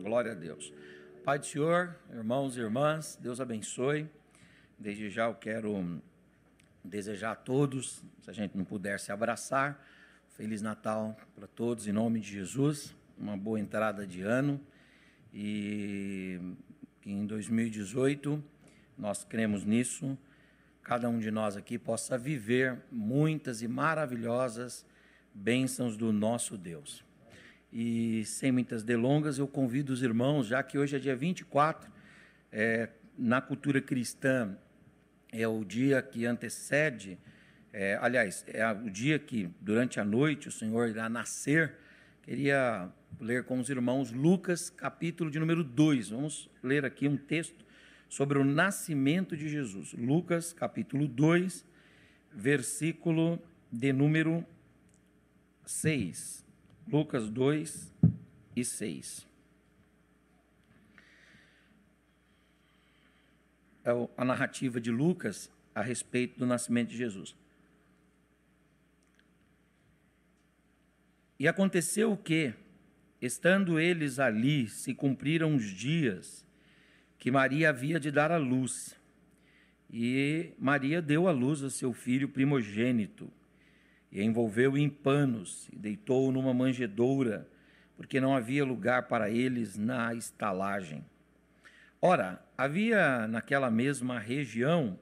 Glória a Deus. Pai do Senhor, irmãos e irmãs, Deus abençoe. Desde já eu quero desejar a todos, se a gente não puder se abraçar, Feliz Natal para todos, em nome de Jesus, uma boa entrada de ano, e que em 2018, nós cremos nisso, cada um de nós aqui possa viver muitas e maravilhosas bênçãos do nosso Deus. E sem muitas delongas, eu convido os irmãos, já que hoje é dia 24, na cultura cristã, é o dia que antecede, é o dia que, durante a noite, o Senhor irá nascer. Queria ler com os irmãos Lucas, capítulo de número 2. Vamos ler aqui um texto sobre o nascimento de Jesus. Lucas, capítulo 2, versículo de número 6. Lucas 2 e 6. É a narrativa de Lucas a respeito do nascimento de Jesus. E aconteceu que, estando eles ali, se cumpriram os dias que Maria havia de dar à luz. E Maria deu à luz a seu filho primogênito, e envolveu-o em panos, e deitou-o numa manjedoura, porque não havia lugar para eles na estalagem. Ora, havia naquela mesma região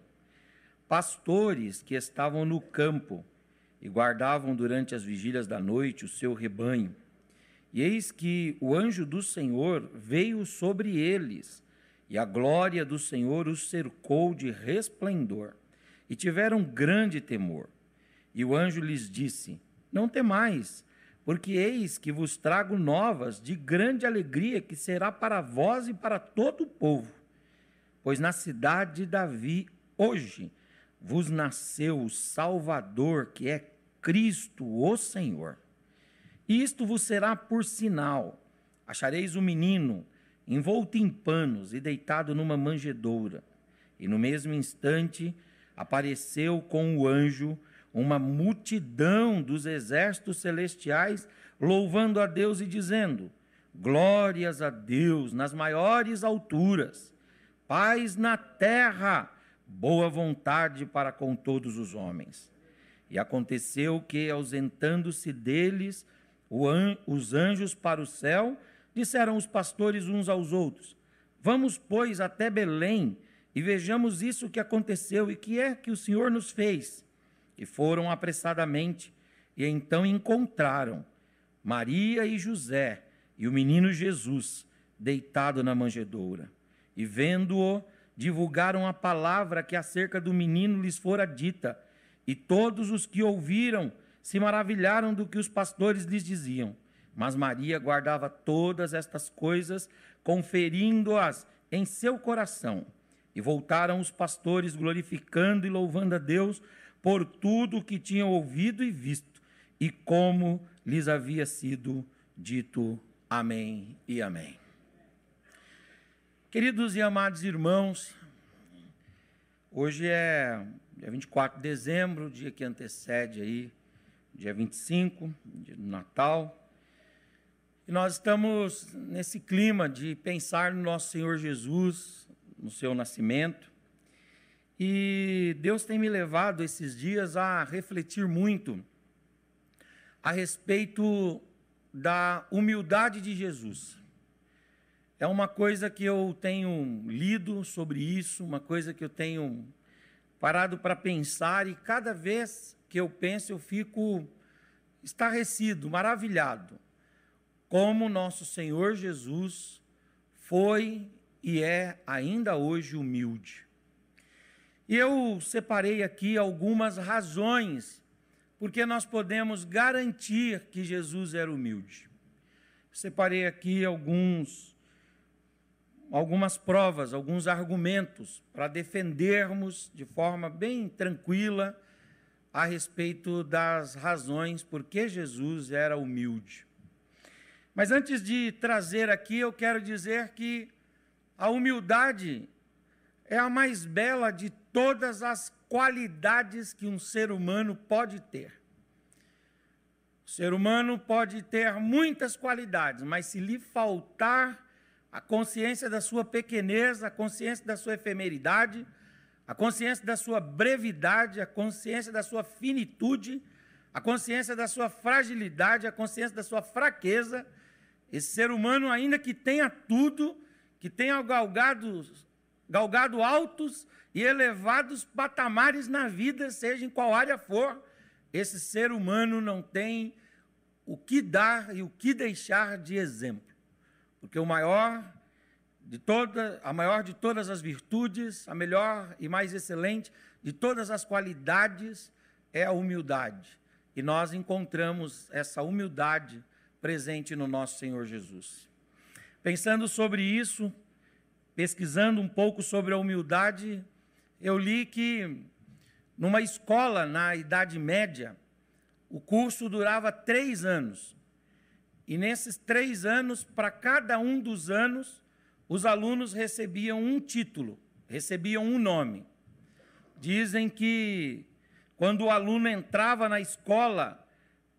pastores que estavam no campo e guardavam durante as vigílias da noite o seu rebanho. E eis que o anjo do Senhor veio sobre eles, e a glória do Senhor os cercou de resplendor, e tiveram grande temor. E o anjo lhes disse: não temais, porque eis que vos trago novas de grande alegria, que será para vós e para todo o povo. Pois na cidade de Davi, hoje, vos nasceu o Salvador, que é Cristo, o Senhor. E isto vos será por sinal: achareis o menino envolto em panos e deitado numa manjedoura. E no mesmo instante apareceu com o anjo uma multidão dos exércitos celestiais, louvando a Deus e dizendo: glórias a Deus nas maiores alturas, paz na terra, boa vontade para com todos os homens. E aconteceu que, ausentando-se deles os anjos para o céu, disseram os pastores uns aos outros: vamos, pois, até Belém, e vejamos isso que aconteceu e que é que o Senhor nos fez. E foram apressadamente, e então encontraram Maria e José e o menino Jesus deitado na manjedoura. E vendo-o, divulgaram a palavra que acerca do menino lhes fora dita, e todos os que ouviram se maravilharam do que os pastores lhes diziam. Mas Maria guardava todas estas coisas, conferindo-as em seu coração. E voltaram os pastores, glorificando e louvando a Deus por tudo o que tinham ouvido e visto, e como lhes havia sido dito. Amém e amém. Queridos e amados irmãos, hoje é dia 24 de dezembro, dia que antecede aí, dia 25, dia do Natal, e nós estamos nesse clima de pensar no nosso Senhor Jesus, no seu nascimento. E Deus tem me levado esses dias a refletir muito a respeito da humildade de Jesus. É uma coisa que eu tenho lido sobre isso, uma coisa que eu tenho parado para pensar, e cada vez que eu penso eu fico estarrecido, maravilhado, como nosso Senhor Jesus foi e é ainda hoje humilde. E eu separei aqui algumas razões porque nós podemos garantir que Jesus era humilde. Separei aqui algumas provas, alguns argumentos para defendermos de forma bem tranquila a respeito das razões por que Jesus era humilde. Mas antes de trazer aqui, eu quero dizer que a humildade é a mais bela de todas as qualidades que um ser humano pode ter. O ser humano pode ter muitas qualidades, mas se lhe faltar a consciência da sua pequenez, a consciência da sua efemeridade, a consciência da sua brevidade, a consciência da sua finitude, a consciência da sua fragilidade, a consciência da sua fraqueza. Esse ser humano, ainda que tenha tudo, que tenha galgado altos e elevados patamares na vida, seja em qual área for, esse ser humano não tem o que dar e o que deixar de exemplo. Porque a maior de todas as virtudes, a melhor e mais excelente de todas as qualidades é a humildade. E nós encontramos essa humildade presente no nosso Senhor Jesus. Pensando sobre isso, pesquisando um pouco sobre a humildade, eu li que numa escola na Idade Média, o curso durava 3 anos. E nesses 3 anos, para cada um dos anos, os alunos recebiam um título, recebiam um nome. Dizem que quando o aluno entrava na escola,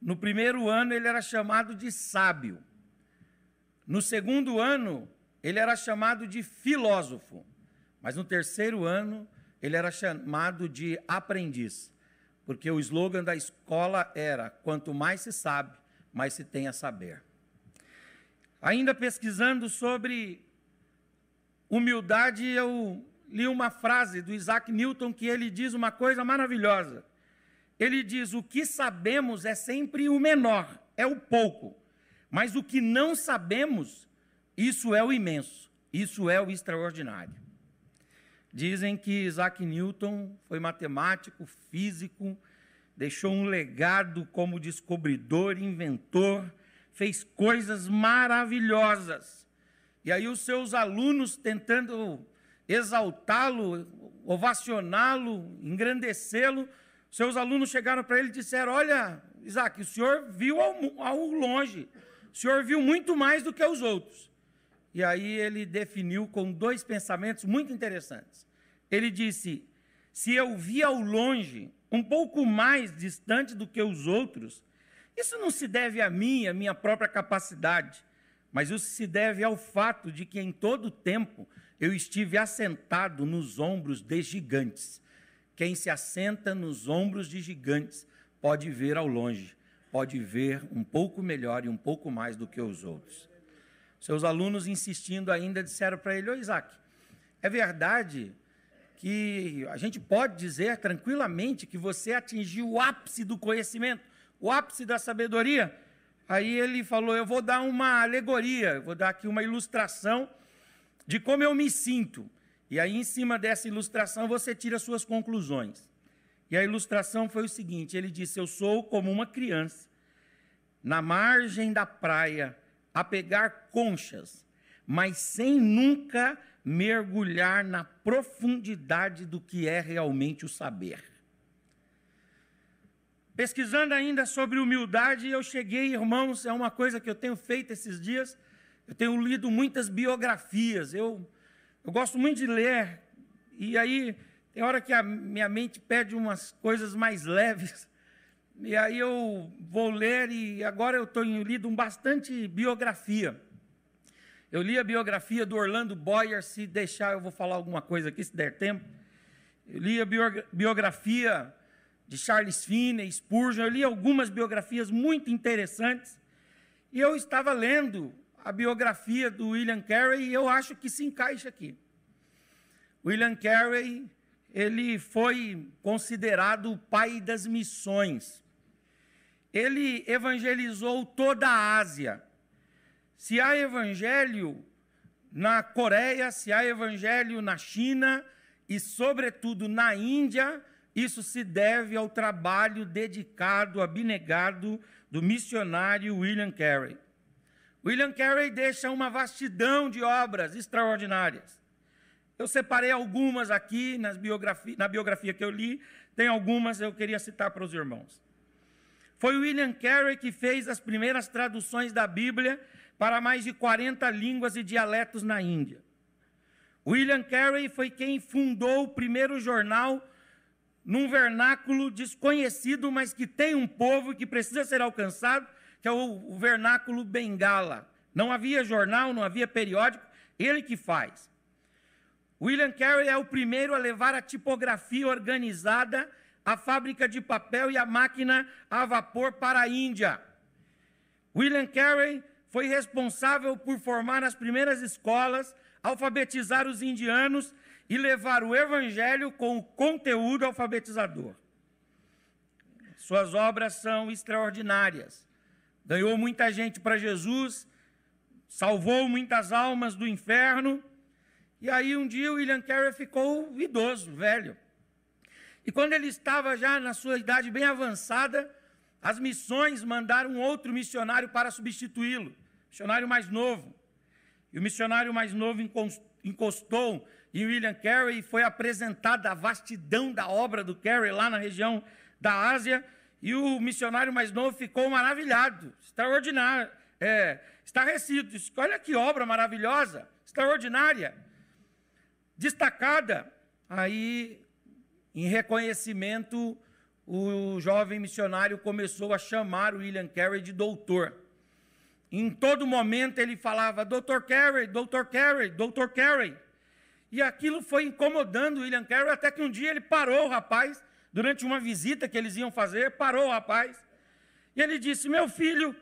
no primeiro ano ele era chamado de sábio. No segundo ano, ele era chamado de filósofo. Mas no terceiro ano, ele era chamado de aprendiz. Porque o slogan da escola era: quanto mais se sabe, mais se tem a saber. Ainda pesquisando sobre humildade, eu li uma frase do Isaac Newton que ele diz uma coisa maravilhosa. Ele diz: o que sabemos é sempre o menor, é o pouco. Mas o que não sabemos, isso é o imenso, isso é o extraordinário. Dizem que Isaac Newton foi matemático, físico, deixou um legado como descobridor, inventor, fez coisas maravilhosas. E aí os seus alunos, tentando exaltá-lo, ovacioná-lo, engrandecê-lo, seus alunos chegaram para ele e disseram: olha, Isaac, o senhor viu ao longe, o senhor viu muito mais do que os outros. E aí ele definiu com 2 pensamentos muito interessantes. Ele disse: se eu vi ao longe, um pouco mais distante do que os outros, isso não se deve a mim, a minha própria capacidade, mas isso se deve ao fato de que em todo o tempo eu estive assentado nos ombros de gigantes. Quem se assenta nos ombros de gigantes pode ver ao longe, pode ver um pouco melhor e um pouco mais do que os outros. Seus alunos, insistindo ainda, disseram para ele: ô Isaac, é verdade que a gente pode dizer tranquilamente que você atingiu o ápice do conhecimento, o ápice da sabedoria? Aí ele falou: eu vou dar uma alegoria, vou dar aqui uma ilustração de como eu me sinto. E aí, em cima dessa ilustração, você tira suas conclusões. E a ilustração foi o seguinte: ele disse: eu sou como uma criança, na margem da praia, a pegar conchas, mas sem nunca mergulhar na profundidade do que é realmente o saber. Pesquisando ainda sobre humildade, eu cheguei, irmãos, é uma coisa que eu tenho feito esses dias, eu tenho lido muitas biografias, eu gosto muito de ler, e aí tem hora que a minha mente pede umas coisas mais leves, e aí eu vou ler, e agora eu tenho lido bastante biografia. Eu li a biografia do Orlando Boyer, se deixar eu vou falar alguma coisa aqui, se der tempo. Eu li a biografia de Charles Finney, Spurgeon, eu li algumas biografias muito interessantes, e eu estava lendo a biografia do William Carey, e eu acho que se encaixa aqui. William Carey, ele foi considerado o pai das missões. Ele evangelizou toda a Ásia. Se há evangelho na Coreia, se há evangelho na China e, sobretudo, na Índia, isso se deve ao trabalho dedicado, abnegado do missionário William Carey. William Carey deixa uma vastidão de obras extraordinárias. Eu separei algumas aqui na biografia que eu li, tem algumas eu queria citar para os irmãos. Foi William Carey que fez as primeiras traduções da Bíblia para mais de 40 línguas e dialetos na Índia. William Carey foi quem fundou o primeiro jornal num vernáculo desconhecido, mas que tem um povo que precisa ser alcançado, que é o vernáculo Bengala. Não havia jornal, não havia periódico, ele que faz. William Carey é o primeiro a levar a tipografia organizada, a fábrica de papel e a máquina a vapor para a Índia. William Carey foi responsável por formar as primeiras escolas, alfabetizar os indianos e levar o evangelho com o conteúdo alfabetizador. Suas obras são extraordinárias. Ganhou muita gente para Jesus, salvou muitas almas do inferno. E aí um dia o William Carey ficou idoso, velho. E quando ele estava já na sua idade bem avançada, as missões mandaram um outro missionário para substituí-lo, missionário mais novo. E o missionário mais novo encostou em William Carey e foi apresentada a vastidão da obra do Carey lá na região da Ásia. E o missionário mais novo ficou maravilhado, extraordinário, estarrecido. Disse, olha que obra maravilhosa, extraordinária, destacada. Aí, em reconhecimento, o jovem missionário começou a chamar o William Carey de doutor. Em todo momento ele falava, Dr. Carey, Dr. Carey, Dr. Carey. E aquilo foi incomodando o William Carey, até que um dia ele parou o rapaz, durante uma visita que eles iam fazer, parou o rapaz, e ele disse, meu filho,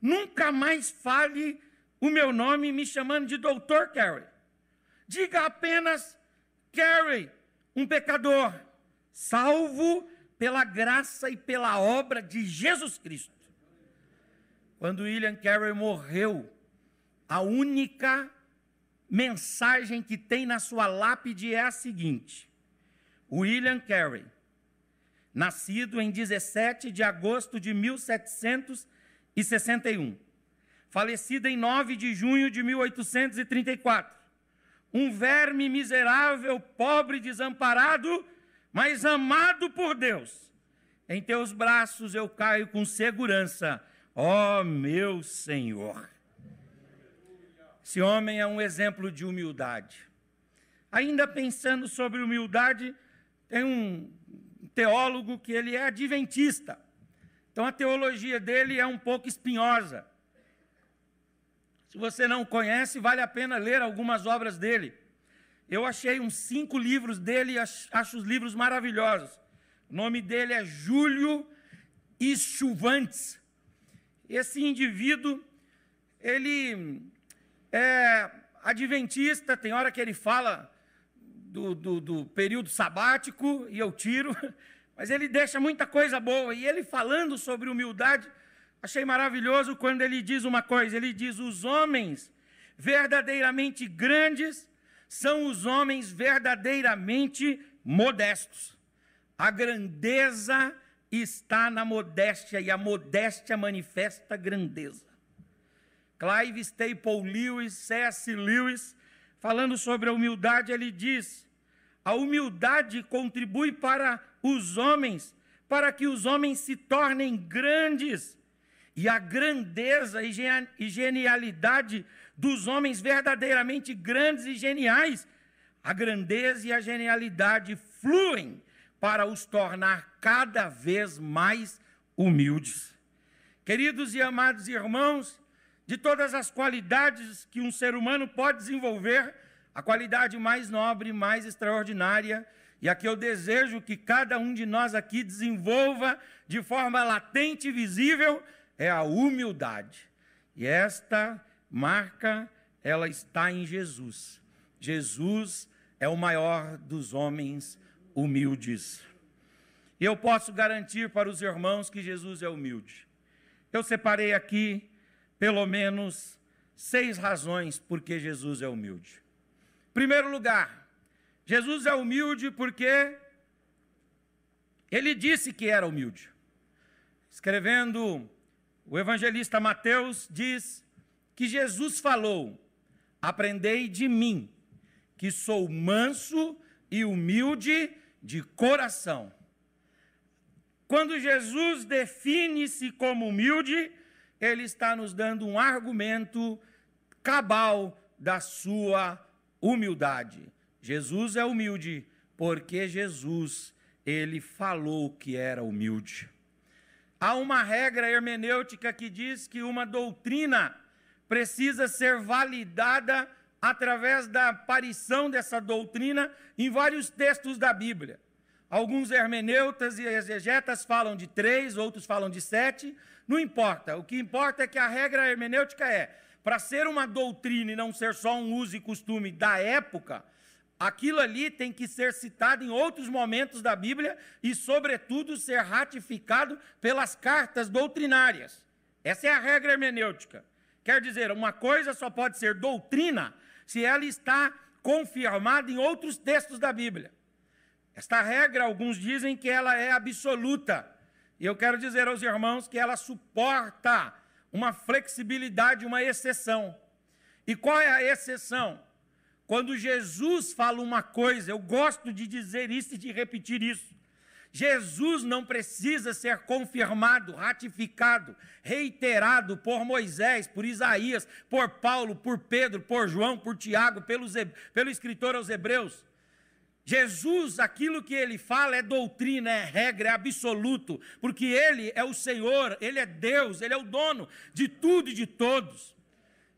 nunca mais fale o meu nome me chamando de Dr. Carey. Diga apenas Carey, um pecador, salvo pela graça e pela obra de Jesus Cristo. Quando William Carey morreu, a única mensagem que tem na sua lápide é a seguinte, William Carey, nascido em 17 de agosto de 1761, falecido em 9 de junho de 1834, um verme miserável, pobre, desamparado, mas amado por Deus. Em teus braços eu caio com segurança, ó meu Senhor. Esse homem é um exemplo de humildade. Ainda pensando sobre humildade, tem um teólogo que ele é adventista. Então a teologia dele é um pouco espinhosa. Se você não conhece, vale a pena ler algumas obras dele. Eu achei uns 5 livros dele e acho os livros maravilhosos. O nome dele é Júlio Schwantes. Esse indivíduo, ele é adventista, tem hora que ele fala do período sabático, e eu tiro, mas ele deixa muita coisa boa. E ele falando sobre humildade, achei maravilhoso quando ele diz uma coisa, ele diz, os homens verdadeiramente grandes são os homens verdadeiramente modestos. A grandeza está na modéstia, e a modéstia manifesta grandeza. Clive Staple Lewis, C.S. Lewis, falando sobre a humildade, ele diz, a humildade contribui para os homens, para que os homens se tornem grandes, e a grandeza e genialidade dos homens verdadeiramente grandes e geniais, a grandeza e a genialidade fluem para os tornar cada vez mais humildes. Queridos e amados irmãos, de todas as qualidades que um ser humano pode desenvolver, a qualidade mais nobre, mais extraordinária, e a que eu desejo que cada um de nós aqui desenvolva de forma latente e visível, é a humildade. E esta marca, ela está em Jesus. Jesus é o maior dos homens humildes. E eu posso garantir para os irmãos que Jesus é humilde. Eu separei aqui pelo menos 6 razões por que Jesus é humilde. Em primeiro lugar, Jesus é humilde porque ele disse que era humilde. Escrevendo, o evangelista Mateus diz que Jesus falou, aprendei de mim, que sou manso e humilde de coração. Quando Jesus define-se como humilde, ele está nos dando um argumento cabal da sua humildade. Jesus é humilde porque Jesus, ele falou que era humilde. Há uma regra hermenêutica que diz que uma doutrina precisa ser validada através da aparição dessa doutrina em vários textos da Bíblia. Alguns hermeneutas e exegetas falam de 3, outros falam de 7, não importa. O que importa é que a regra hermenêutica é, para ser uma doutrina e não ser só um uso e costume da época, aquilo ali tem que ser citado em outros momentos da Bíblia e, sobretudo, ser ratificado pelas cartas doutrinárias. Essa é a regra hermenêutica. Quer dizer, uma coisa só pode ser doutrina se ela está confirmada em outros textos da Bíblia. Esta regra, alguns dizem que ela é absoluta. E eu quero dizer aos irmãos que ela suporta uma flexibilidade, uma exceção. E qual é a exceção? Quando Jesus fala uma coisa, eu gosto de dizer isso e de repetir isso. Jesus não precisa ser confirmado, ratificado, reiterado por Moisés, por Isaías, por Paulo, por Pedro, por João, por Tiago, pelo escritor aos Hebreus. Jesus, aquilo que ele fala é doutrina, é regra, é absoluto, porque ele é o Senhor, ele é Deus, ele é o dono de tudo e de todos.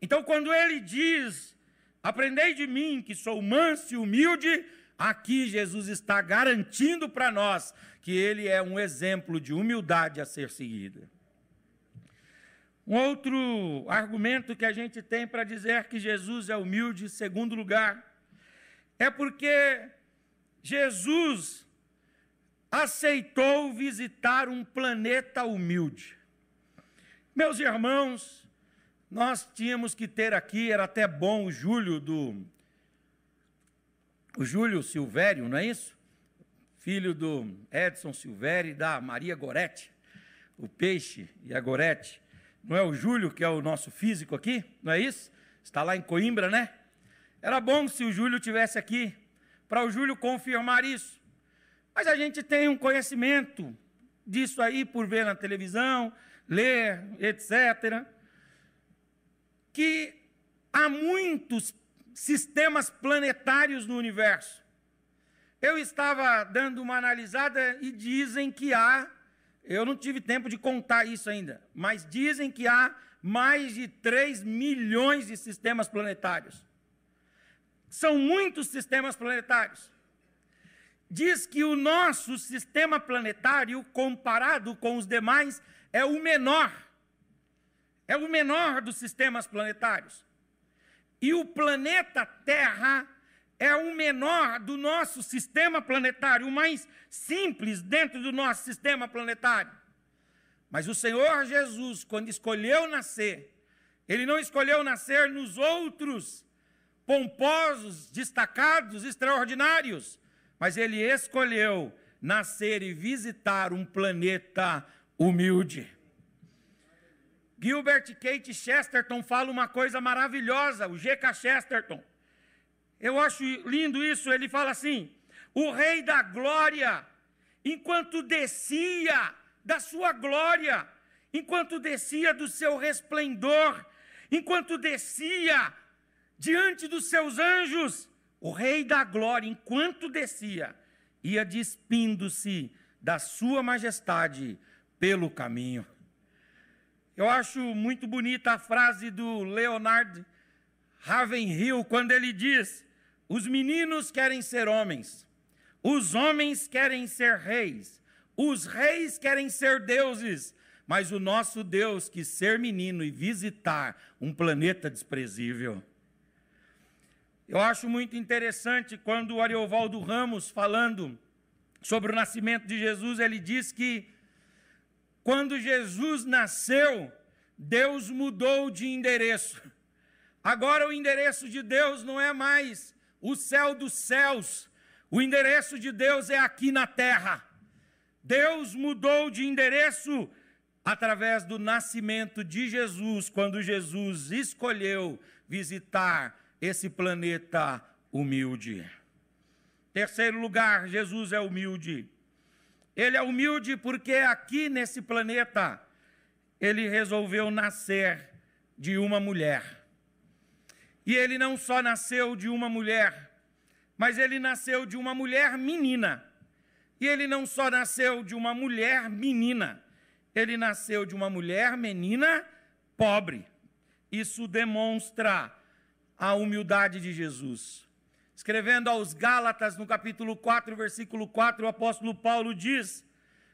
Então, quando ele diz, aprendei de mim, que sou manso e humilde, aqui Jesus está garantindo para nós que ele é um exemplo de humildade a ser seguida. Um outro argumento que a gente tem para dizer que Jesus é humilde, em segundo lugar, é porque Jesus aceitou visitar um planeta humilde. Meus irmãos, nós tínhamos que ter aqui, era até bom o Júlio Silvério, não é isso? Filho do Edson Silvério e da Maria Goretti, o Peixe e a Goretti. Não é o Júlio que é o nosso físico aqui? Não é isso? Está lá em Coimbra, né? Era bom se o Júlio estivesse aqui, para o Júlio confirmar isso. Mas a gente tem um conhecimento disso aí, por ver na televisão, ler, etc., que há muitos sistemas planetários no universo. Eu estava dando uma analisada e dizem que há, eu não tive tempo de contar isso ainda, mas dizem que há mais de 3 milhões de sistemas planetários. São muitos sistemas planetários. Diz que o nosso sistema planetário, comparado com os demais, é o menor. É o menor dos sistemas planetários. E o planeta Terra é o menor do nosso sistema planetário, o mais simples dentro do nosso sistema planetário. Mas o Senhor Jesus, quando escolheu nascer, ele não escolheu nascer nos outros pomposos, destacados, extraordinários, mas ele escolheu nascer e visitar um planeta humilde. Gilbert Kate Chesterton fala uma coisa maravilhosa, o G.K. Chesterton. Eu acho lindo isso, ele fala assim: o Rei da Glória, enquanto descia da sua glória, enquanto descia do seu resplendor, enquanto descia diante dos seus anjos, o Rei da Glória, enquanto descia, ia despindo-se da sua majestade pelo caminho. Eu acho muito bonita a frase do Leonard Ravenhill, quando ele diz: os meninos querem ser homens, os homens querem ser reis, os reis querem ser deuses, mas o nosso Deus quis ser menino e visitar um planeta desprezível. Eu acho muito interessante quando o Ariovaldo Ramos, falando sobre o nascimento de Jesus, ele diz que quando Jesus nasceu, Deus mudou de endereço. Agora o endereço de Deus não é mais o céu dos céus, o endereço de Deus é aqui na terra. Deus mudou de endereço através do nascimento de Jesus, quando Jesus escolheu visitar esse planeta humilde. Terceiro lugar, Jesus é humilde. Ele é humilde porque aqui nesse planeta ele resolveu nascer de uma mulher. E ele não só nasceu de uma mulher, mas ele nasceu de uma mulher menina. E ele não só nasceu de uma mulher menina, ele nasceu de uma mulher menina pobre. Isso demonstra a humildade de Jesus. Escrevendo aos Gálatas, no capítulo 4, versículo 4, o apóstolo Paulo diz: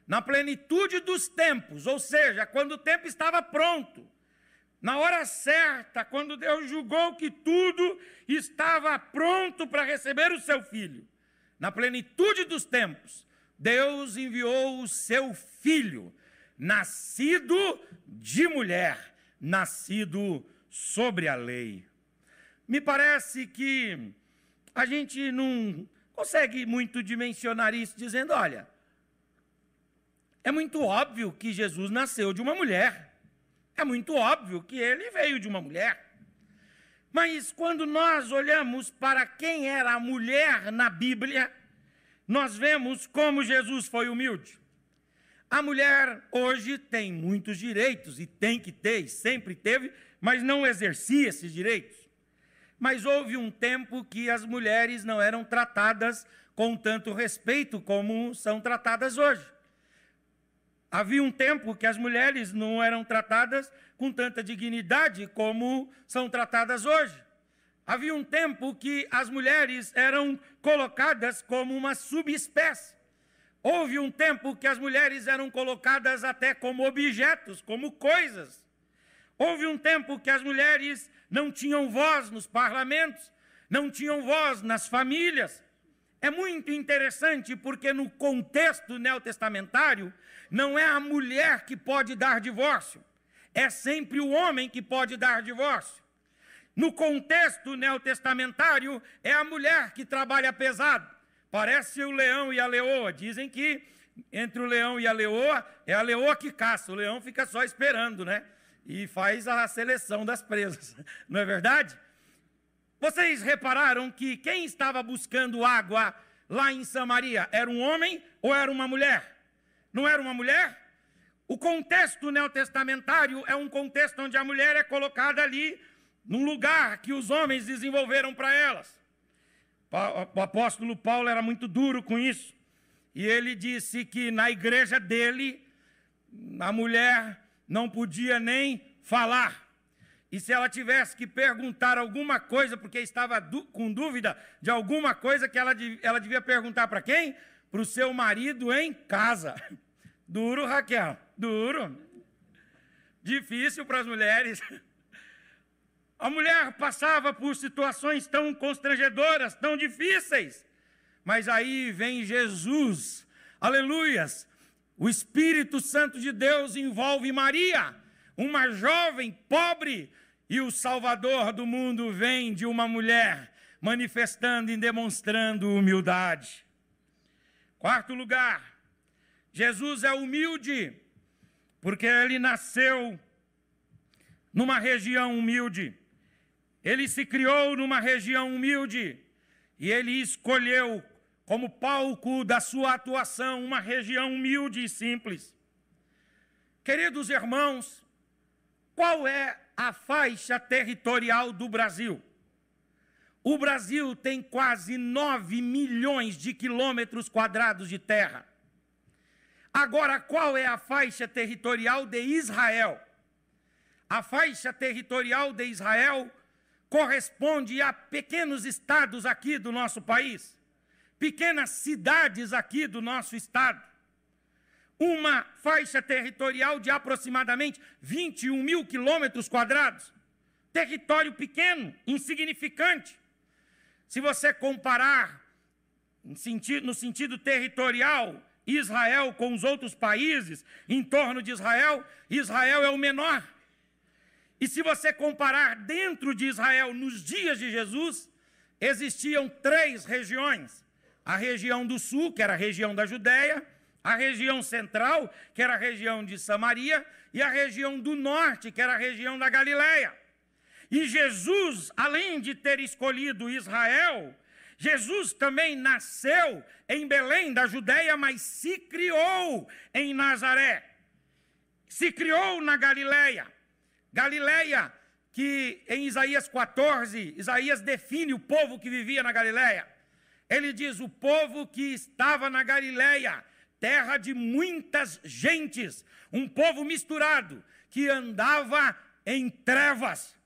na plenitude dos tempos, ou seja, quando o tempo estava pronto, na hora certa, quando Deus julgou que tudo estava pronto para receber o seu Filho, na plenitude dos tempos, Deus enviou o seu Filho, nascido de mulher, nascido sobre a lei. Me parece que a gente não consegue muito dimensionar isso, dizendo, olha, é muito óbvio que Jesus nasceu de uma mulher. É muito óbvio que ele veio de uma mulher. Mas quando nós olhamos para quem era a mulher na Bíblia, nós vemos como Jesus foi humilde. A mulher hoje tem muitos direitos, e tem que ter, e sempre teve, mas não exercia esses direitos. Mas houve um tempo que as mulheres não eram tratadas com tanto respeito como são tratadas hoje. Havia um tempo que as mulheres não eram tratadas com tanta dignidade como são tratadas hoje. Havia um tempo que as mulheres eram colocadas como uma subespécie. Houve um tempo que as mulheres eram colocadas até como objetos, como coisas. Houve um tempo que as mulheres não tinham voz nos parlamentos, não tinham voz nas famílias. É muito interessante porque no contexto neotestamentário, não é a mulher que pode dar divórcio, é sempre o homem que pode dar divórcio. No contexto neotestamentário, é a mulher que trabalha pesado. Parece o leão e a leoa. Dizem que entre o leão e a leoa, é a leoa que caça, o leão fica só esperando, né? E faz a seleção das presas, não é verdade? Vocês repararam que quem estava buscando água lá em Samaria era um homem ou era uma mulher? Não era uma mulher? O contexto neotestamentário é um contexto onde a mulher é colocada ali num lugar que os homens desenvolveram para elas. O apóstolo Paulo era muito duro com isso. E ele disse que na igreja dele, a mulher não podia nem falar. E se ela tivesse que perguntar alguma coisa, porque estava com dúvida de alguma coisa, que ela devia perguntar para quem? Para o seu marido em casa. Duro, Raquel, duro. Difícil para as mulheres. A mulher passava por situações tão constrangedoras, tão difíceis. Mas aí vem Jesus, aleluias. O Espírito Santo de Deus envolve Maria, uma jovem pobre, e o Salvador do mundo vem de uma mulher, manifestando e demonstrando humildade. Quarto lugar, Jesus é humilde, porque ele nasceu numa região humilde. Ele se criou numa região humilde e ele escolheu como palco da sua atuação uma região humilde e simples. Queridos irmãos, qual é a faixa territorial do Brasil? O Brasil tem quase 9 milhões de quilômetros quadrados de terra. Agora, qual é a faixa territorial de Israel? A faixa territorial de Israel corresponde a pequenos estados aqui do nosso país, pequenas cidades aqui do nosso estado. Uma faixa territorial de aproximadamente 21 mil quilômetros quadrados. Território pequeno, insignificante. Se você comparar no sentido territorial, Israel com os outros países em torno de Israel, Israel é o menor. E se você comparar dentro de Israel, nos dias de Jesus, existiam 3 regiões. A região do sul, que era a região da Judéia, a região central, que era a região de Samaria, e a região do norte, que era a região da Galileia. E Jesus, além de ter escolhido Israel, Jesus também nasceu em Belém da Judéia, mas se criou em Nazaré. Se criou na Galileia. Galileia, que em Isaías 14, Isaías define o povo que vivia na Galileia. Ele diz, o povo que estava na Galileia, terra de muitas gentes, um povo misturado, que andava em trevas.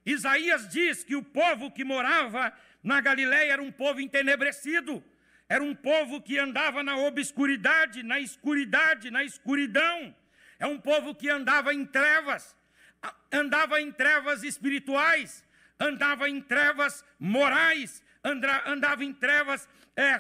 Isaías diz que o povo que morava na Galileia era um povo entenebrecido, era um povo que andava na obscuridade, na escuridão. É um povo que andava em trevas espirituais, andava em trevas morais, andava em trevas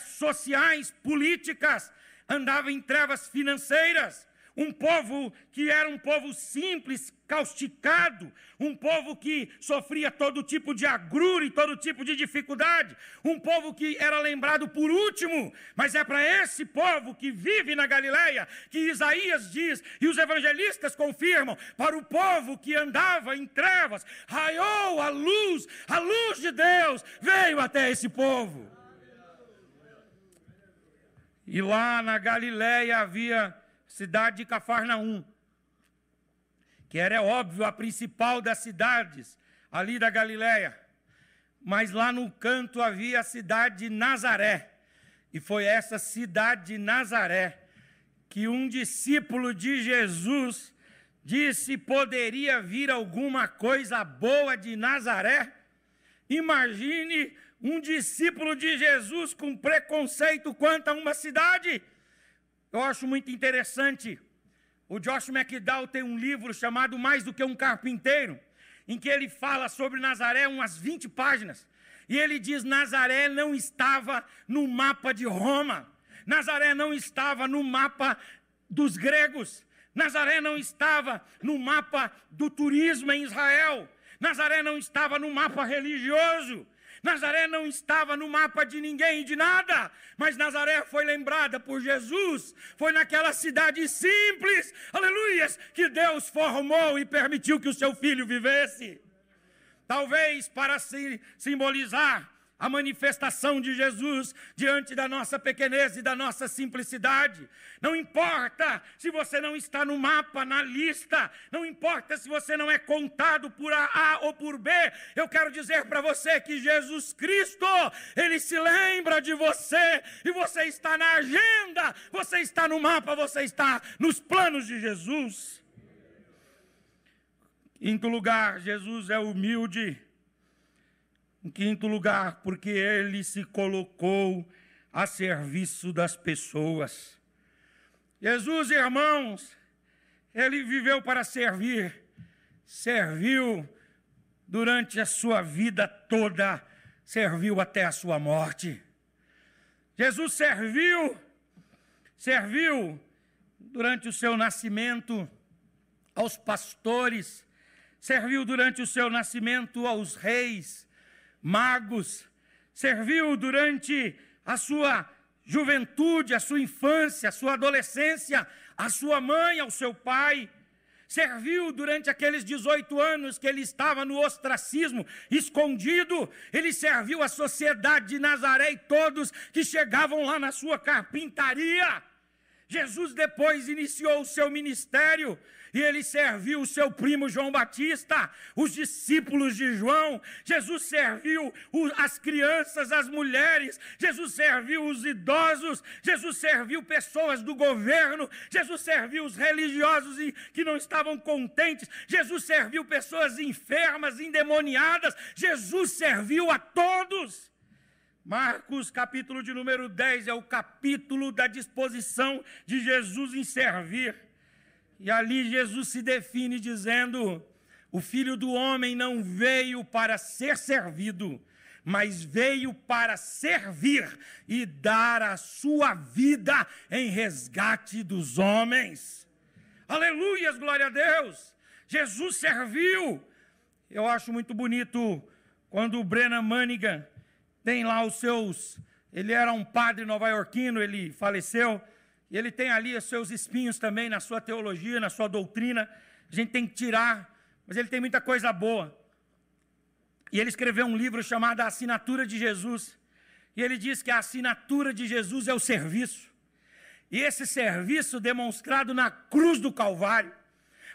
sociais, políticas, andava em trevas financeiras. Um povo que era um povo simples, causticado, um povo que sofria todo tipo de agrura e todo tipo de dificuldade, um povo que era lembrado por último, mas é para esse povo que vive na Galileia que Isaías diz, e os evangelistas confirmam, para o povo que andava em trevas, raiou a luz de Deus veio até esse povo. E lá na Galileia havia cidade de Cafarnaum, que era, é óbvio, a principal das cidades ali da Galileia. Mas lá no canto havia a cidade de Nazaré. E foi essa cidade de Nazaré que um discípulo de Jesus disse poderia vir alguma coisa boa de Nazaré. Imagine um discípulo de Jesus com preconceito quanto a uma cidade. Eu acho muito interessante, o Josh McDowell tem um livro chamado Mais do que um Carpinteiro, em que ele fala sobre Nazaré, umas 20 páginas, e ele diz, Nazaré não estava no mapa de Roma, Nazaré não estava no mapa dos gregos, Nazaré não estava no mapa do turismo em Israel, Nazaré não estava no mapa religioso, Nazaré não estava no mapa de ninguém e de nada, mas Nazaré foi lembrada por Jesus, foi naquela cidade simples, aleluias, que Deus formou e permitiu que o seu filho vivesse. Talvez para simbolizar a manifestação de Jesus diante da nossa pequenez e da nossa simplicidade. Não importa se você não está no mapa, na lista, não importa se você não é contado por A ou por B, eu quero dizer para você que Jesus Cristo, Ele se lembra de você, e você está na agenda, você está no mapa, você está nos planos de Jesus. Em quinto lugar, Jesus é humilde. Em quinto lugar, porque Ele se colocou a serviço das pessoas. Jesus, irmãos, Ele viveu para servir, serviu durante a sua vida toda, serviu até a sua morte. Jesus serviu durante o seu nascimento aos pastores, serviu durante o seu nascimento aos reis, magos, serviu durante a sua juventude, a sua infância, a sua adolescência, a sua mãe, ao seu pai, serviu durante aqueles 18 anos que ele estava no ostracismo, escondido, ele serviu a sociedade de Nazaré e todos que chegavam lá na sua carpintaria. Jesus depois iniciou o seu ministério e ele serviu o seu primo João Batista, os discípulos de João. Jesus serviu as crianças, as mulheres. Jesus serviu os idosos. Jesus serviu pessoas do governo. Jesus serviu os religiosos que não estavam contentes. Jesus serviu pessoas enfermas, endemoniadas. Jesus serviu a todos. Marcos, capítulo de número 10, é o capítulo da disposição de Jesus em servir. E ali Jesus se define dizendo, o Filho do Homem não veio para ser servido, mas veio para servir e dar a sua vida em resgate dos homens. Aleluias, glória a Deus! Jesus serviu. Eu acho muito bonito quando o Brennan Manningham tem lá os seus, ele era um padre nova-iorquino, ele faleceu, e ele tem ali os seus espinhos também na sua teologia, na sua doutrina, a gente tem que tirar, mas ele tem muita coisa boa. E ele escreveu um livro chamado A Assinatura de Jesus, e ele diz que a assinatura de Jesus é o serviço, e esse serviço demonstrado na cruz do Calvário,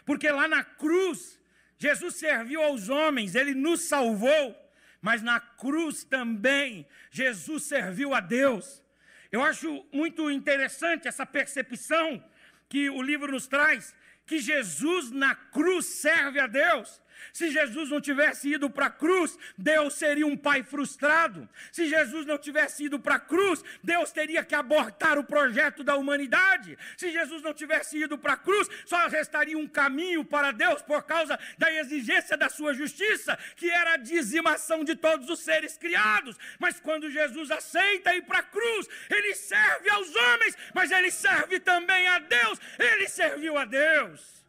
porque lá na cruz, Jesus serviu aos homens, Ele nos salvou, mas na cruz também, Jesus serviu a Deus. Eu acho muito interessante essa percepção que o livro nos traz, que Jesus na cruz serve a Deus. Se Jesus não tivesse ido para a cruz, Deus seria um pai frustrado. Se Jesus não tivesse ido para a cruz, Deus teria que abortar o projeto da humanidade. Se Jesus não tivesse ido para a cruz, só restaria um caminho para Deus por causa da exigência da sua justiça, que era a dizimação de todos os seres criados. Mas quando Jesus aceita ir para a cruz, ele serve aos homens, mas ele serve também a Deus. Ele serviu a Deus.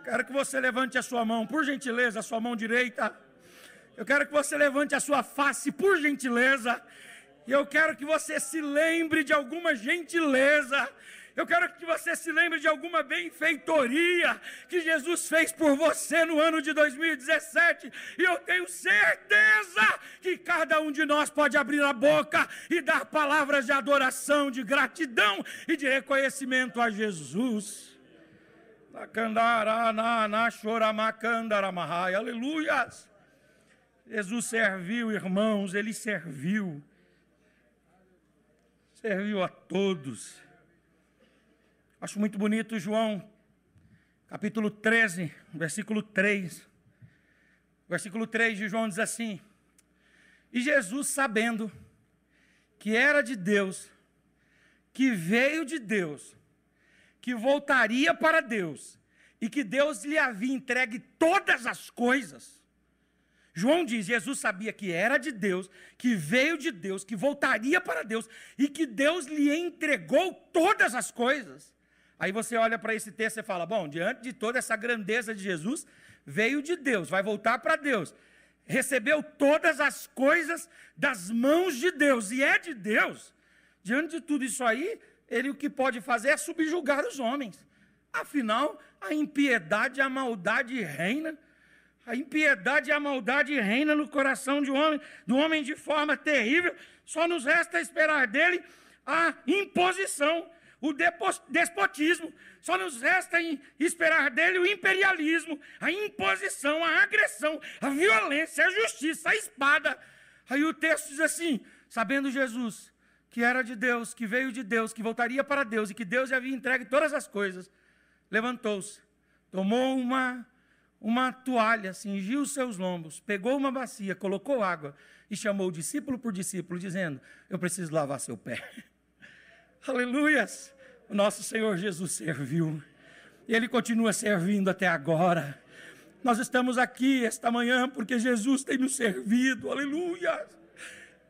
Quero que você levante a sua mão, por gentileza, a sua mão direita. Eu quero que você levante a sua face, por gentileza. E eu quero que você se lembre de alguma gentileza. Eu quero que você se lembre de alguma benfeitoria que Jesus fez por você no ano de 2017. E eu tenho certeza que cada um de nós pode abrir a boca e dar palavras de adoração, de gratidão e de reconhecimento a Jesus. Aleluia! Jesus serviu, irmãos, ele serviu a todos. Acho muito bonito João, capítulo 13, versículo 3. Versículo 3 de João diz assim: e Jesus, sabendo que era de Deus, que veio de Deus, que voltaria para Deus, e que Deus lhe havia entregue todas as coisas. João diz, Jesus sabia que era de Deus, que veio de Deus, que voltaria para Deus, e que Deus lhe entregou todas as coisas. Aí você olha para esse texto e fala, bom, diante de toda essa grandeza de Jesus, veio de Deus, vai voltar para Deus, recebeu todas as coisas das mãos de Deus, e é de Deus. Diante de tudo isso aí, ele o que pode fazer é subjugar os homens. Afinal, a impiedade e a maldade reina. A impiedade e a maldade reina no coração do homem de forma terrível. Só nos resta esperar dele a imposição, o despotismo. Só nos resta esperar dele o imperialismo, a imposição, a agressão, a violência, a justiça, a espada. Aí o texto diz assim, sabendo Jesus que era de Deus, que veio de Deus, que voltaria para Deus e que Deus lhe havia entregue todas as coisas, levantou-se, tomou uma toalha, cingiu os seus lombos, pegou uma bacia, colocou água e chamou discípulo por discípulo, dizendo, eu preciso lavar seu pé. Aleluias! O nosso Senhor Jesus serviu, e Ele continua servindo até agora. Nós estamos aqui esta manhã porque Jesus tem nos servido, aleluia!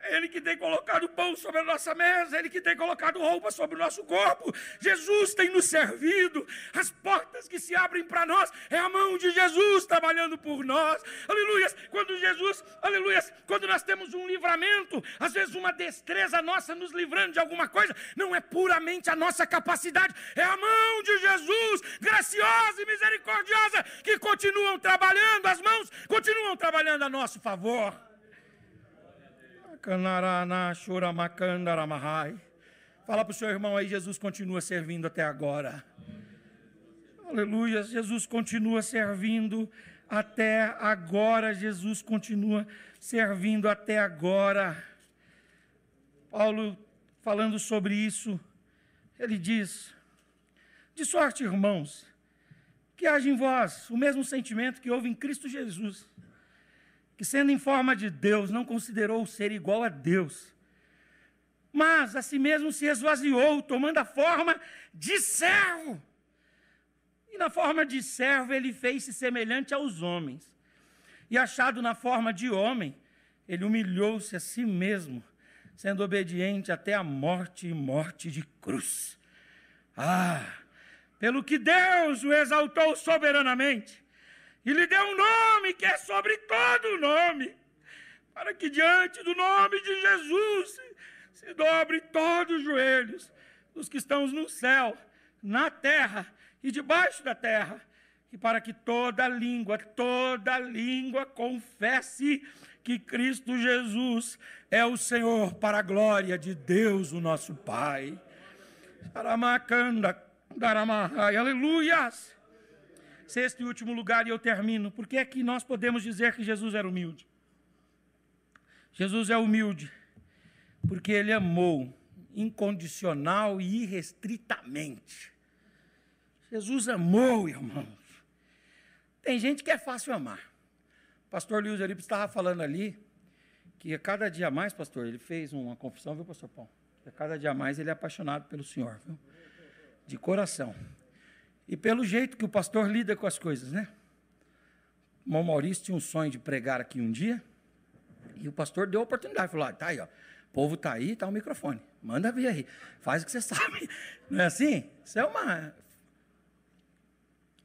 Ele que tem colocado pão sobre a nossa mesa, Ele que tem colocado roupa sobre o nosso corpo. Jesus tem nos servido. As portas que se abrem para nós, é a mão de Jesus trabalhando por nós. Aleluias. Quando nós temos um livramento, às vezes uma destreza nossa nos livrando de alguma coisa, não é puramente a nossa capacidade, é a mão de Jesus, graciosa e misericordiosa, que continuam trabalhando, as mãos continuam trabalhando a nosso favor. Fala para o seu irmão aí, Jesus continua servindo até agora. Aleluia, Jesus continua servindo até agora. Jesus continua servindo até agora. Paulo, falando sobre isso, ele diz, de sorte, irmãos, que haja em vós o mesmo sentimento que houve em Cristo Jesus, que sendo em forma de Deus, não considerou ser igual a Deus, mas a si mesmo se esvaziou, tomando a forma de servo. E na forma de servo ele fez-se semelhante aos homens. E achado na forma de homem, ele humilhou-se a si mesmo, sendo obediente até a morte e morte de cruz. Pelo que Deus o exaltou soberanamente, e lhe deu um nome que é sobre todo nome, para que diante do nome de Jesus se dobre todos os joelhos dos que estão no céu, na terra e debaixo da terra, e para que toda língua confesse que Cristo Jesus é o Senhor, para a glória de Deus, o nosso Pai. Aleluias! Sexto e último lugar, e eu termino. Por que é que nós podemos dizer que Jesus era humilde? Jesus é humilde porque Ele amou incondicional e irrestritamente. Jesus amou, irmãos. Tem gente que é fácil amar. O pastor Luiz Eurípides estava falando ali que a cada dia mais, pastor, ele fez uma confissão, viu, pastor Paulo? Que a cada dia mais ele é apaixonado pelo Senhor, viu? De coração. E pelo jeito que o pastor lida com as coisas, né? O irmão Maurício tinha um sonho de pregar aqui um dia, e o pastor deu a oportunidade, falou, tá aí, ó, o povo tá aí, tá o microfone, manda vir aí, faz o que você sabe. Não é assim? Isso é uma...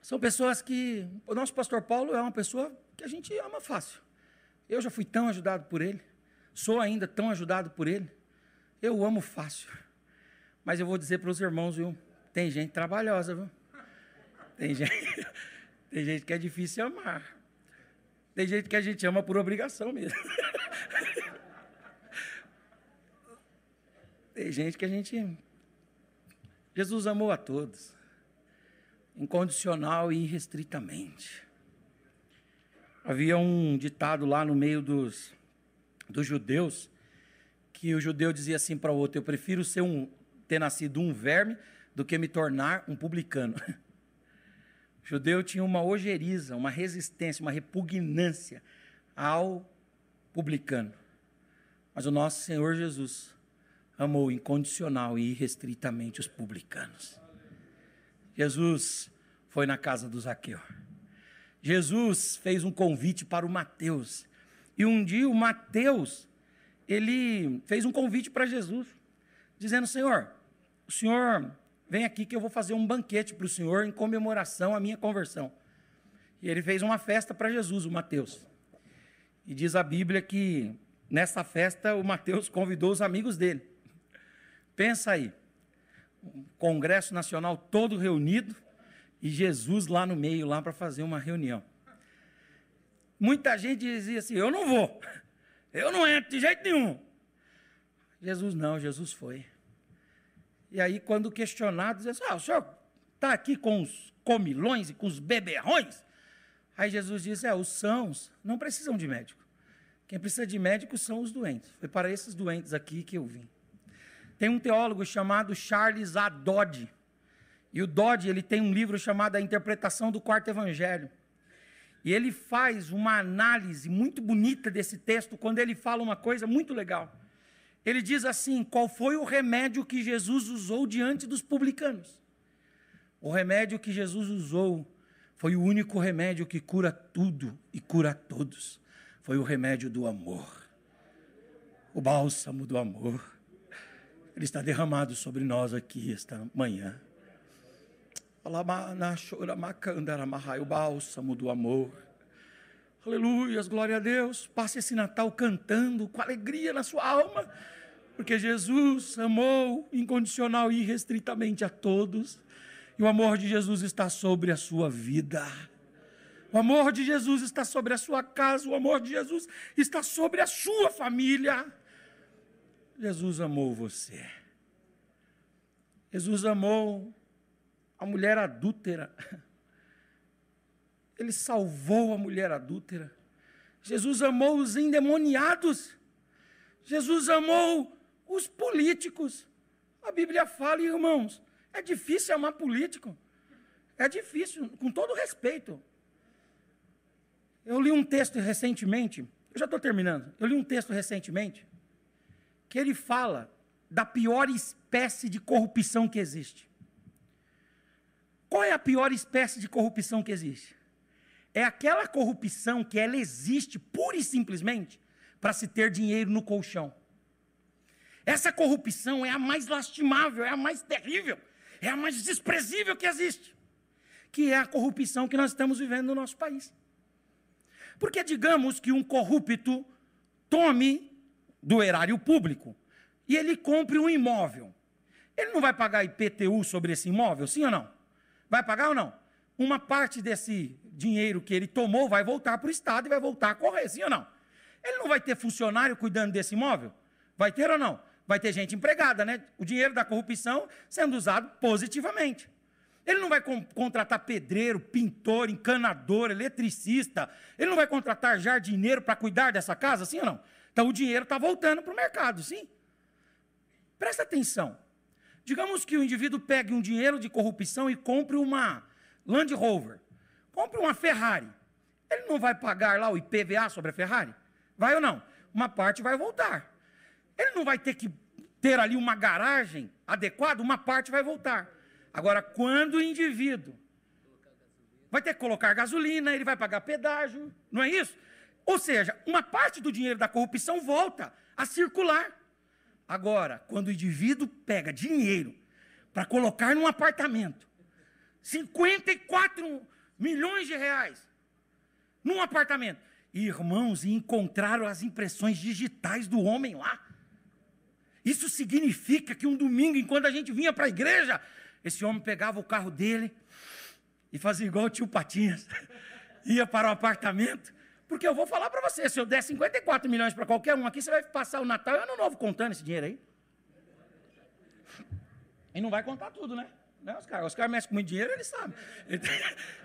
São pessoas que... O nosso pastor Paulo é uma pessoa que a gente ama fácil. Eu já fui tão ajudado por ele, sou ainda tão ajudado por ele, eu o amo fácil. Mas eu vou dizer para os irmãos, viu, tem gente trabalhosa, viu? Tem gente que é difícil amar. Tem gente que a gente ama por obrigação mesmo. Tem gente que a gente... Jesus amou a todos, incondicional e irrestritamente. Havia um ditado lá no meio dos judeus, que o judeu dizia assim para o outro, eu prefiro ter nascido um verme do que me tornar um publicano. O judeu tinha uma ojeriza, uma resistência, uma repugnância ao publicano. Mas o nosso Senhor Jesus amou incondicional e irrestritamente os publicanos. Jesus foi na casa do Zaqueu. Jesus fez um convite para o Mateus. E um dia o Mateus, ele fez um convite para Jesus, dizendo, Senhor, o Senhor vem aqui que eu vou fazer um banquete para o Senhor em comemoração à minha conversão. E ele fez uma festa para Jesus, o Mateus. E diz a Bíblia que nessa festa o Mateus convidou os amigos dele. Pensa aí, o Congresso Nacional todo reunido e Jesus lá no meio, lá para fazer uma reunião. Muita gente dizia assim, eu não vou, eu não entro de jeito nenhum. Jesus não, Jesus foi. E aí, quando questionado, dizia assim, o senhor está aqui com os comilões e com os beberrões? Aí Jesus diz, os sãos não precisam de médico. Quem precisa de médico são os doentes. Foi para esses doentes aqui que eu vim. Tem um teólogo chamado Charles A. Dodd. E o Dodd, ele tem um livro chamado A Interpretação do Quarto Evangelho. E ele faz uma análise muito bonita desse texto, quando ele fala uma coisa muito legal. Ele diz assim, qual foi o remédio que Jesus usou diante dos publicanos? O remédio que Jesus usou foi o único remédio que cura tudo e cura todos. Foi o remédio do amor. O bálsamo do amor. Ele está derramado sobre nós aqui esta manhã. O bálsamo do amor. Aleluia, glória a Deus. Passe esse Natal cantando com alegria na sua alma, porque Jesus amou incondicional e irrestritamente a todos, e o amor de Jesus está sobre a sua vida. O amor de Jesus está sobre a sua casa, o amor de Jesus está sobre a sua família. Jesus amou você. Jesus amou a mulher adúltera. Ele salvou a mulher adúltera. Jesus amou os endemoniados. Jesus amou os políticos. A Bíblia fala, irmãos, é difícil amar político. É difícil, com todo respeito. Eu li um texto recentemente, eu já estou terminando, eu li um texto recentemente, que ele fala da pior espécie de corrupção que existe. Qual é a pior espécie de corrupção que existe? É aquela corrupção que ela existe pura e simplesmente para se ter dinheiro no colchão. Essa corrupção é a mais lastimável, é a mais terrível, é a mais desprezível que existe, que é a corrupção que nós estamos vivendo no nosso país. Porque digamos que um corrupto tome do erário público e ele compre um imóvel. Ele não vai pagar IPTU sobre esse imóvel, sim ou não? Vai pagar ou não? Uma parte desse dinheiro que ele tomou vai voltar para o Estado e vai voltar a correr, sim ou não? Ele não vai ter funcionário cuidando desse imóvel? Vai ter ou não? Vai ter gente empregada, né? O dinheiro da corrupção sendo usado positivamente. Ele não vai contratar pedreiro, pintor, encanador, eletricista. Ele não vai contratar jardineiro para cuidar dessa casa, sim ou não? Então o dinheiro está voltando para o mercado, sim? Presta atenção. Digamos que o indivíduo pegue um dinheiro de corrupção e compre uma Land Rover. compra uma Ferrari. Ele não vai pagar lá o IPVA sobre a Ferrari? Vai ou não? Uma parte vai voltar. Ele não vai ter que ter ali uma garagem adequada? Uma parte vai voltar. Agora, quando o indivíduo vai ter que colocar gasolina, ele vai pagar pedágio, não é isso? Ou seja, uma parte do dinheiro da corrupção volta a circular. Agora, quando o indivíduo pega dinheiro para colocar num apartamento, 54 milhões de reais, num apartamento, irmãos, e encontraram as impressões digitais do homem lá. Isso significa que um domingo, enquanto a gente vinha para a igreja, esse homem pegava o carro dele e fazia igual o tio Patinhas, ia para o apartamento, porque eu vou falar para você, se eu der 54 milhões para qualquer um aqui, você vai passar o Natal e o Ano Novo contando esse dinheiro aí. E não vai contar tudo, né? Os caras mexem com muito dinheiro, eles sabem.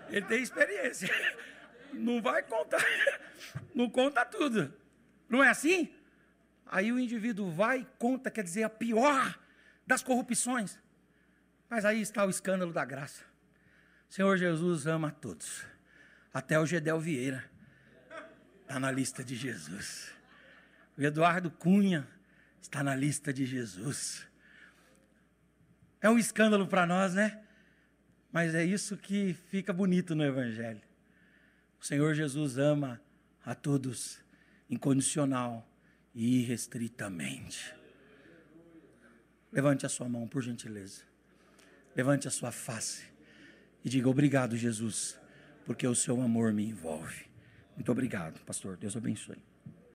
Ele tem experiência. Não vai contar, não conta tudo. Não é assim? Aí o indivíduo vai e conta, quer dizer, a pior das corrupções. Mas aí está o escândalo da graça. O Senhor Jesus ama a todos. Até o Gedel Vieira está na lista de Jesus. O Eduardo Cunha está na lista de Jesus. É um escândalo para nós, né? Mas é isso que fica bonito no Evangelho. O Senhor Jesus ama a todos, incondicional e irrestritamente. Levante a sua mão, por gentileza. Levante a sua face e diga: obrigado, Jesus, porque o seu amor me envolve. Muito obrigado, pastor. Deus abençoe.